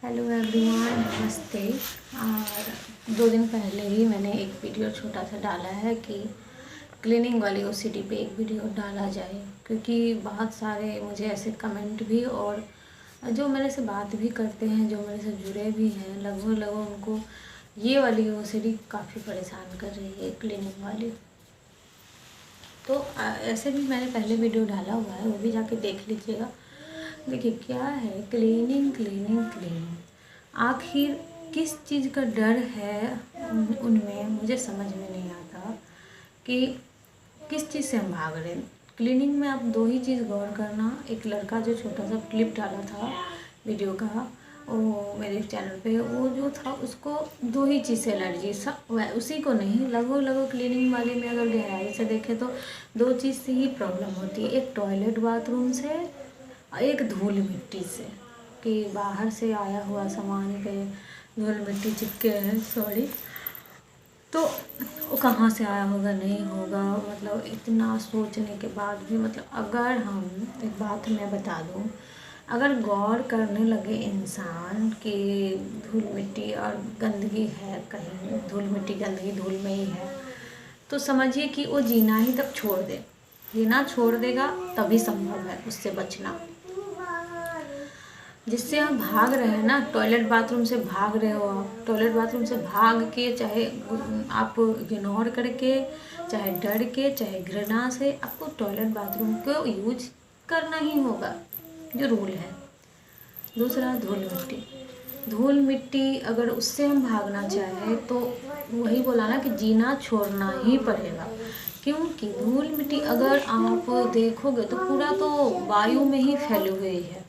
Hello everyone, नमस्ते। और 2 दिन पहले ही मैंने एक वीडियो छोटा सा डाला है कि क्लीनिंग वाली ओसीडी पे एक वीडियो डाला जाए, क्योंकि बहुत सारे मुझे ऐसे कमेंट भी और जो मेरे से बात भी करते हैं, जो मेरे से जुड़े भी हैं, लगभग उनको ये वाली ओसीडी काफ़ी परेशान कर रही है, क्लीनिंग वाली। तो ऐसे भी मैंने पहले वीडियो डाला हुआ है, वो भी जाके देख लीजिएगा। देखिए क्या है क्लीनिंग, आखिर किस चीज़ का डर है उनमें, मुझे समझ में नहीं आता कि किस चीज़ से हम भाग रहे हैं। क्लीनिंग में आप 2 ही चीज़ गौर करना। एक लड़का जो छोटा सा क्लिप डाला था वीडियो का, वो मेरे चैनल पे, वो जो था उसको 2 ही चीज़ से एलर्जी, सब उसी को नहीं, लगभग क्लीनिंग वाले में अगर गहराई से देखें तो 2 चीज़ से ही प्रॉब्लम होती है। एक टॉयलेट बाथरूम से, एक धूल मिट्टी से, कि बाहर से आया हुआ सामान पे धूल मिट्टी चिपके हैं, सॉरी, तो वो कहाँ से आया होगा, नहीं होगा, मतलब इतना सोचने के बाद भी, मतलब अगर हम एक बात मैं बता दूँ, अगर गौर करने लगे इंसान कि धूल मिट्टी और गंदगी है, कहीं धूल मिट्टी गंदगी धूल में ही है, तो समझिए कि वो जीना ही तब छोड़ दे। जीना छोड़ देगा तभी संभव है उससे बचना। जिससे हम भाग रहे हैं ना, टॉयलेट बाथरूम से भाग रहे हो आप, टॉयलेट बाथरूम से भाग के, चाहे आप इग्नोर करके, चाहे डर के, चाहे घृणा से, आपको टॉयलेट बाथरूम को यूज करना ही होगा, जो रूल है। दूसरा, धूल मिट्टी अगर उससे हम भागना चाहें तो वही बोला ना कि जीना छोड़ना ही पड़ेगा। क्योंकि धूल मिट्टी अगर आप देखोगे तो पूरा तो वायु में ही फैली हुई है,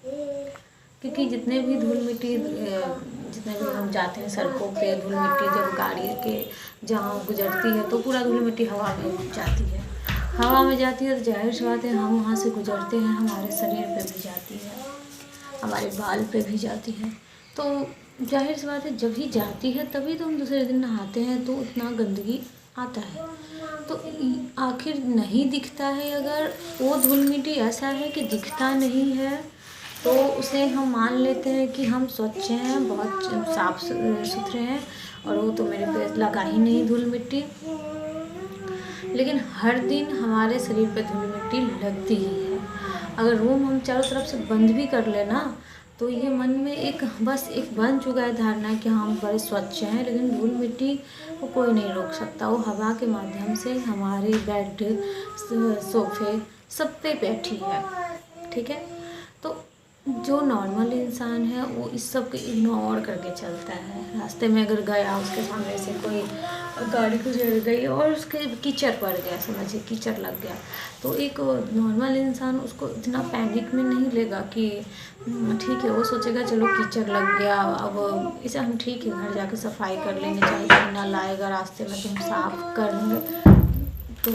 क्योंकि जितने भी धूल मिट्टी, जितने भी हम जाते हैं सड़कों पे, धूल मिट्टी जब गाड़ी के जहाँ गुजरती है तो पूरा धूल मिट्टी हवा में जाती है। हवा में जाती है तो जाहिर सी बात है हम वहाँ से गुजरते हैं, हमारे शरीर पे भी जाती है, हमारे बाल पे भी जाती है। तो जाहिर सी बात है जब ही जाती है तभी तो हम दूसरे दिन नहाते हैं, तो उतना गंदगी आता है। तो आखिर नहीं दिखता है, अगर वो धूल मिट्टी ऐसा है कि दिखता नहीं है, तो उसे हम मान लेते हैं कि हम स्वच्छ हैं, बहुत साफ सुथरे हैं, और वो तो मेरे पे लगा ही नहीं धूल मिट्टी। लेकिन हर दिन हमारे शरीर पे धूल मिट्टी लगती ही है। अगर रूम हम चारों तरफ से बंद भी कर लेना, तो ये मन में एक बस एक बन चुका है धारणा कि हम बड़े स्वच्छ हैं, लेकिन धूल मिट्टी को कोई नहीं रोक सकता। वो हवा के माध्यम से हमारे बेड, सोफे, सब पे बैठी है, ठीक है। तो जो नॉर्मल इंसान है वो इस सब को इग्नोर करके चलता है। रास्ते में अगर गया, उसके सामने से कोई गाड़ी गुजर गई और उसके कीचड़ पड़ गया, समझिए कीचड़ लग गया, तो एक नॉर्मल इंसान उसको इतना पैनिक में नहीं लेगा कि ठीक है, वो सोचेगा चलो कीचड़ लग गया, अब इसे हम ठीक है घर जाके सफाई कर लेंगे, चाहे कोई ना लाएगा रास्ते में तो हम साफ कर लेंगे,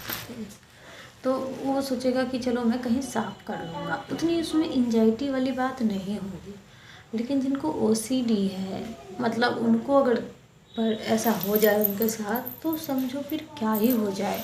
तो वो सोचेगा कि चलो मैं कहीं साफ़ कर लूँगा, उतनी उसमें एंजाइटी वाली बात नहीं होगी। लेकिन जिनको ओसीडी है, मतलब उनको अगर पर ऐसा हो जाए उनके साथ, तो समझो फिर क्या ही हो जाए।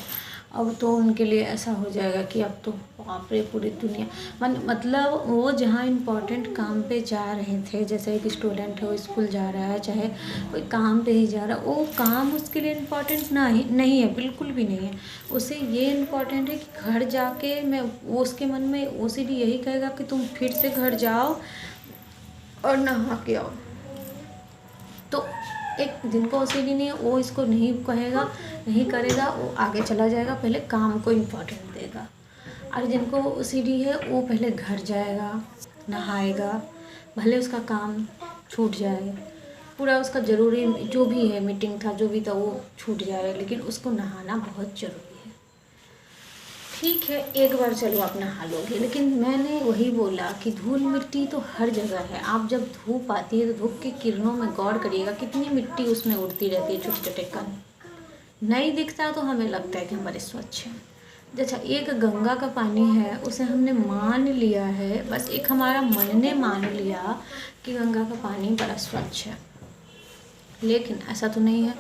अब तो उनके लिए ऐसा हो जाएगा कि अब तो बाप रे, पूरी दुनिया मतलब वो जहाँ इम्पोर्टेंट काम पे जा रहे थे, जैसे एक स्टूडेंट है वो स्कूल जा रहा है, चाहे कोई काम पे ही जा रहा है, वो काम उसके लिए इम्पोर्टेंट नहीं है, बिल्कुल भी नहीं है। उसे ये इम्पोर्टेंट है कि घर जाके वो उसके मन में ओसीडी यही कहेगा कि तुम फिर से घर जाओ और नहा के आओ। तो एक जिनको ओसीडी नहीं है वो इसको नहीं कहेगा, नहीं करेगा, वो आगे चला जाएगा, पहले काम को इम्पोर्टेंट देगा। और जिनको ओसीडी है वो पहले घर जाएगा, नहाएगा, भले उसका काम छूट जाए, पूरा उसका ज़रूरी जो भी है, मीटिंग था, जो भी था, वो छूट जाए, लेकिन उसको नहाना बहुत ज़रूरी है। ठीक है, एक बार चलो आप नहा लोगे, लेकिन मैंने वही बोला कि धूल मिट्टी तो हर जगह है। आप जब धूप आती है तो धूप की किरणों में गौर करिएगा, कितनी मिट्टी उसमें उड़ती रहती है, छोटे छोटे कण। नहीं दिखता तो हमें लगता है कि हम बड़े स्वच्छ हैं। जैसा एक गंगा का पानी है, उसे हमने मान लिया है, बस एक हमारा मन ने मान लिया कि गंगा का पानी बड़ा स्वच्छ है, लेकिन ऐसा तो नहीं है।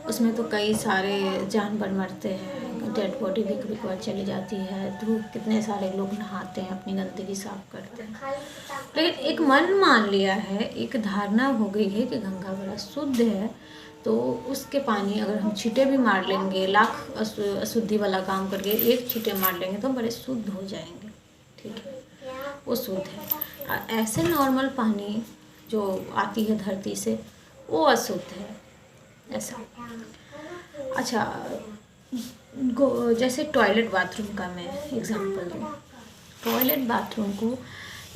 उसमें तो कई सारे जानवर मरते हैं, डेड बॉडी भी कभी कभार चली जाती है, तो कितने सारे लोग नहाते हैं, अपनी गंदगी साफ करते हैं। लेकिन एक मन मान लिया है, एक धारणा हो गई है कि गंगा बड़ा शुद्ध है, तो उसके पानी अगर हम छींटे भी मार लेंगे, लाख अशुद्धि वाला काम करके एक छींटे मार लेंगे तो हम बड़े शुद्ध हो जाएंगे। ठीक है, वो शुद्ध है। ऐसे नॉर्मल पानी जो आती है धरती से वो अशुद्ध है, ऐसा। अच्छा, जैसे टॉयलेट बाथरूम का मैं एग्जांपल दूँ। टॉयलेट बाथरूम को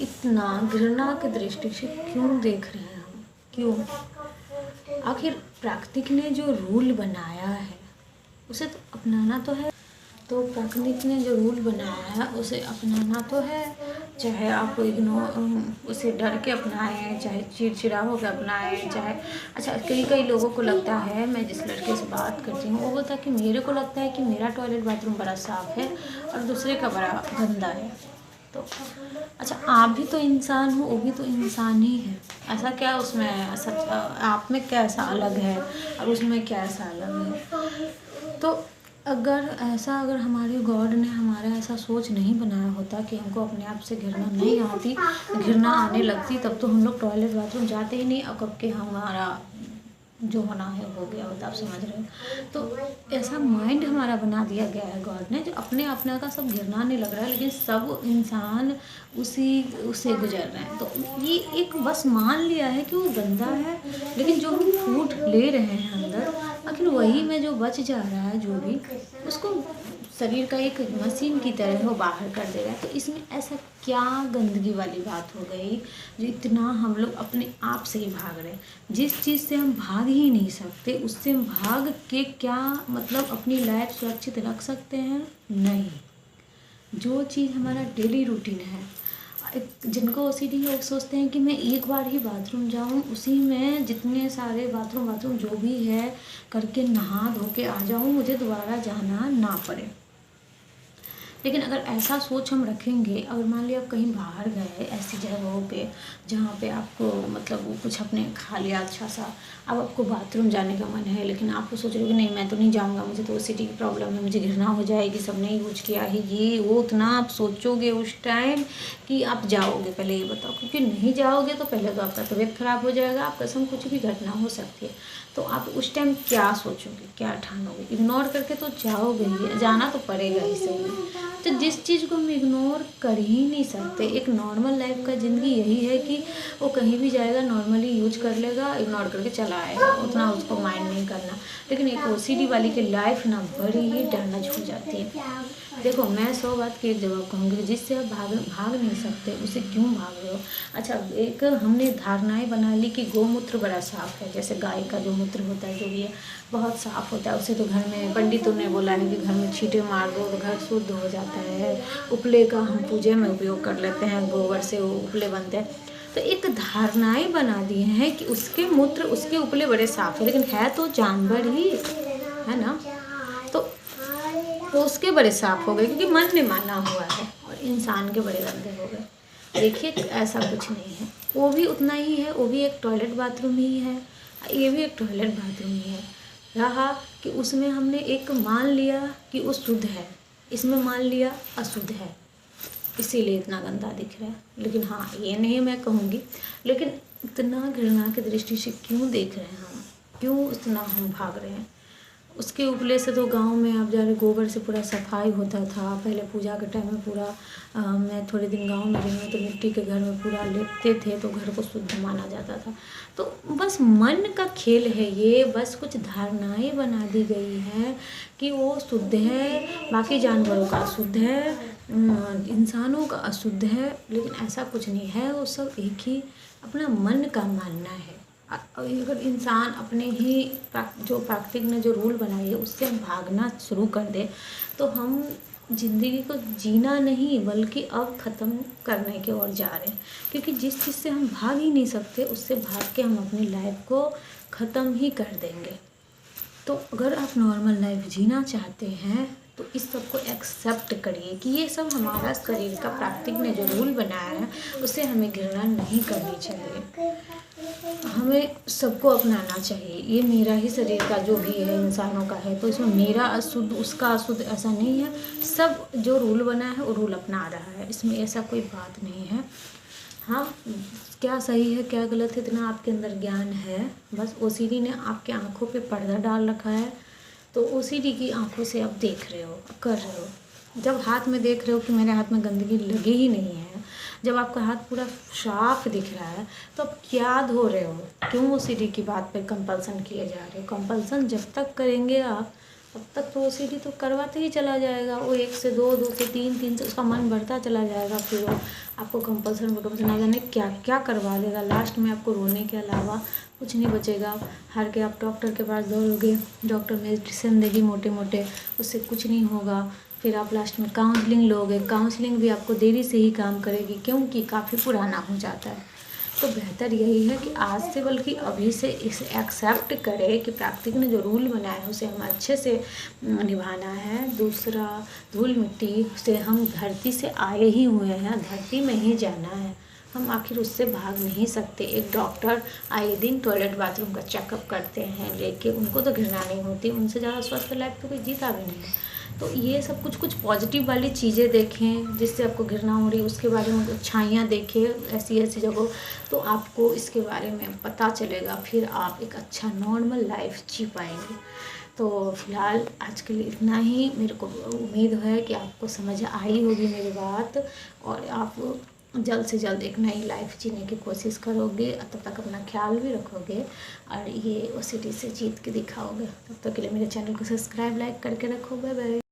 इतना घृणा की दृष्टि से क्यों देख रहे हैं हम? क्यों? आखिर प्रकृति ने जो रूल बनाया है उसे तो अपनाना तो है। तो प्रकृति ने जो रूल बनाया है उसे अपनाना तो है, चाहे आप उसे डर के अपनाएं, चाहे चिड़चिड़ा होकर अपनाएं, चाहे। अच्छा, कई लोगों को लगता है, मैं जिस लड़के से बात करती हूँ वो बोलता है कि मेरे को लगता है कि मेरा टॉयलेट बाथरूम बड़ा साफ़ है और दूसरे का बड़ा गंदा है। तो अच्छा, आप भी तो इंसान हो, वो भी तो इंसान ही है। ऐसा क्या उसमें सच आप में क्या ऐसा अलग है और उसमें क्या ऐसा अलग है? तो अगर हमारे गॉड ने हमारा ऐसा सोच नहीं बनाया होता कि हमको अपने आप से घृणा नहीं आती, घृणा आने लगती, तब तो हम लोग टॉयलेट बाथरूम जाते ही नहीं। और कब के हमारा जो होना है हो गया होता, आप समझ रहे हो। तो ऐसा माइंड हमारा बना दिया गया है गॉड ने, जो अपने का सब घृणा नहीं लग रहा है, लेकिन सब इंसान उससे गुजर रहे हैं। तो ये एक बस मान लिया है कि वो गंदा है, लेकिन जो हम फूड ले रहे हैं अंदर, आखिर वही में जो बच जा रहा है, जो भी उसको शरीर का एक मशीन की तरह वो बाहर कर दे रहा है। तो इसमें ऐसा क्या गंदगी वाली बात हो गई जो इतना हम लोग अपने आप से ही भाग रहे हैं? जिस चीज़ से हम भाग ही नहीं सकते उससे हम भाग के क्या मतलब अपनी लाइफ सुरक्षित रख सकते हैं? नहीं। जो चीज़ हमारा डेली रूटीन है, जिनको ओसीडी है वो सोचते हैं कि मैं एक बार ही बाथरूम जाऊं, उसी में जितने सारे बाथरूम जो भी है करके नहा धो के आ जाऊं, मुझे दोबारा जाना ना पड़े। लेकिन अगर ऐसा सोच हम रखेंगे, अगर मान लिया आप कहीं बाहर गए ऐसी जगहों पे जहाँ पे आपको मतलब वो कुछ अपने खा लिया अच्छा सा, अब आपको बाथरूम जाने का मन है, लेकिन आपको सोच रहे हो कि नहीं मैं तो नहीं जाऊँगा, मुझे तो ओसीडी की प्रॉब्लम है, मुझे घृणा हो जाएगी, सबने यूज किया है ये वो, उतना आप सोचोगे उस टाइम कि आप जाओगे। पहले ये बताओ, क्योंकि नहीं जाओगे तो पहले तो आपका तबीयत खराब हो जाएगा, आपका संग कुछ भी घटना हो सकती है। तो आप उस टाइम क्या सोचोगे, क्या ठानोगे? इग्नोर करके तो जाओगे ही, जाना तो पड़ेगा ही सही। तो जिस चीज़ को हम इग्नोर कर ही नहीं सकते, एक नॉर्मल लाइफ का ज़िंदगी यही है कि वो कहीं भी जाएगा नॉर्मली यूज कर लेगा, इग्नोर करके चला आएगा, उतना उसको माइंड नहीं करना। लेकिन एक ओसीडी वाली की लाइफ ना बड़ी ही डैमेज हो जाती है। देखो, मैं 100 बात की एक जवाब कहूँगी, जिससे आप भाग नहीं सकते उसे क्यों भाग रहे हो? अच्छा, एक हमने धारणाएं बना ली कि गोमूत्र बड़ा साफ़ है, जैसे गाय का जो मूत्र होता है जो भी है बहुत साफ़ होता है, उसे तो घर में पंडितों ने बोला है कि घर में छींटे मार दो तो घर शुद्ध हो जाता है। उपले का हम पूजे में उपयोग कर लेते हैं, गोबर से वो उपले बनते हैं। तो एक धारणाएं बना दी हैं कि उसके मूत्र उसके उपले बड़े साफ़ है, लेकिन है तो जानवर ही है ना, तो उसके बड़े साफ़ हो गए क्योंकि मन ने माना हुआ है, और इंसान के बड़े गंदे हो गए। देखिए, ऐसा कुछ नहीं है, वो भी उतना ही है, वो भी एक टॉयलेट बाथरूम ही है, ये भी एक टॉयलेट बाथरूम ही है। रहा कि उसमें हमने एक मान लिया कि वो शुद्ध है, इसमें मान लिया अशुद्ध है, इसीलिए इतना गंदा दिख रहा है। लेकिन हाँ, ये नहीं मैं कहूँगी, लेकिन इतना घृणा की दृष्टि से क्यों देख रहे हैं हम, क्यों इतना हम भाग रहे हैं? उसके उपले से तो गांव में आप जा रहे, गोबर से पूरा सफाई होता था। पहले पूजा के टाइम में पूरा मैं थोड़े दिन गांव में रही हूँ तो मिट्टी के घर में पूरा लेपते थे, तो घर को शुद्ध माना जाता था। तो बस मन का खेल है ये, बस कुछ धारणाएं बना दी गई हैं कि वो शुद्ध है, बाकी जानवरों का अशुद्ध है, इंसानों का अशुद्ध है, लेकिन ऐसा कुछ नहीं है। वो सब एक ही अपना मन का मानना है। अगर इंसान अपने ही जो प्राकृतिक ने जो रूल बनाई है उससे हम भागना शुरू कर दे, तो हम ज़िंदगी को जीना नहीं बल्कि अब ख़त्म करने की ओर जा रहे हैं। क्योंकि जिस चीज़ से हम भाग ही नहीं सकते उससे भाग के हम अपनी लाइफ को ख़त्म ही कर देंगे। तो अगर आप नॉर्मल लाइफ जीना चाहते हैं तो इस सब को एक्सेप्ट करिए कि ये सब हमारा शरीर का प्राकृतिक ने जो रूल बनाया है उसे हमें घृणा नहीं करनी चाहिए, हमें सबको अपनाना चाहिए। ये मेरा ही शरीर का जो भी है इंसानों का है, तो इसमें मेरा अशुद्ध उसका अशुद्ध ऐसा नहीं है। सब जो रूल बना है वो रूल अपना रहा है, इसमें ऐसा कोई बात नहीं है। हाँ, क्या सही है क्या गलत है इतना आपके अंदर ज्ञान है, बस ओसीडी ने आपके आंखों पे पर्दा डाल रखा है, तो ओसीडी की आंखों से आप देख रहे हो, कर रहे हो। जब हाथ में देख रहे हो कि मेरे हाथ में गंदगी लगी ही नहीं है, जब आपका हाथ पूरा साफ दिख रहा है, तो आप क्या धो रहे हो? क्यों ओसीडी की बात पे कंपल्सन किए जा रहे हो? कंपल्सन जब तक करेंगे आप तब तक तो ओसीडी तो करवाते ही चला जाएगा। वो 1 से 2, 2 से 3, 3 से उसका मन बढ़ता चला जाएगा। फिर वो आपको कंपल्सन ना जाने क्या क्या करवा देगा। लास्ट में आपको रोने के अलावा कुछ नहीं बचेगा। हार के आप डॉक्टर के पास दौड़ोगे, डॉक्टर मेडिसिन देगी मोटे मोटे, उससे कुछ नहीं होगा। फिर आप लास्ट में काउंसलिंग लोगे, काउंसलिंग भी आपको देरी से ही काम करेगी, क्योंकि काफ़ी पुराना हो जाता है। तो बेहतर यही है कि आज से बल्कि अभी से इसे एक्सेप्ट करें कि प्राकृतिक ने जो रूल बनाया है उसे हमें अच्छे से निभाना है। दूसरा, धूल मिट्टी से हम धरती से आए ही हुए हैं, धरती में ही जाना है, हम आखिर उससे भाग नहीं सकते। एक डॉक्टर आए दिन टॉयलेट बाथरूम का चेकअप करते हैं लेके, उनको तो घृणा नहीं होती, उनसे ज़्यादा स्वस्थ लाइफ तो कोई जीता भी नहीं है। तो ये सब कुछ पॉजिटिव वाली चीज़ें देखें जिससे आपको घृणा हो रही है, उसके बारे में अच्छाइयाँ देखें ऐसी ऐसी जगह, तो आपको इसके बारे में पता चलेगा, फिर आप एक अच्छा नॉर्मल लाइफ जी पाएंगे। तो फिलहाल आज के लिए इतना ही। मेरे को उम्मीद है कि आपको समझ आई होगी मेरी बात, और आप जल्द से जल्द एक नई लाइफ जीने की कोशिश करोगे, तब तक अपना ख्याल भी रखोगे और ये ओसीडी से जीत के दिखाओगे। तब तक के लिए मेरे चैनल को सब्सक्राइब लाइक करके रखो। Bye bye.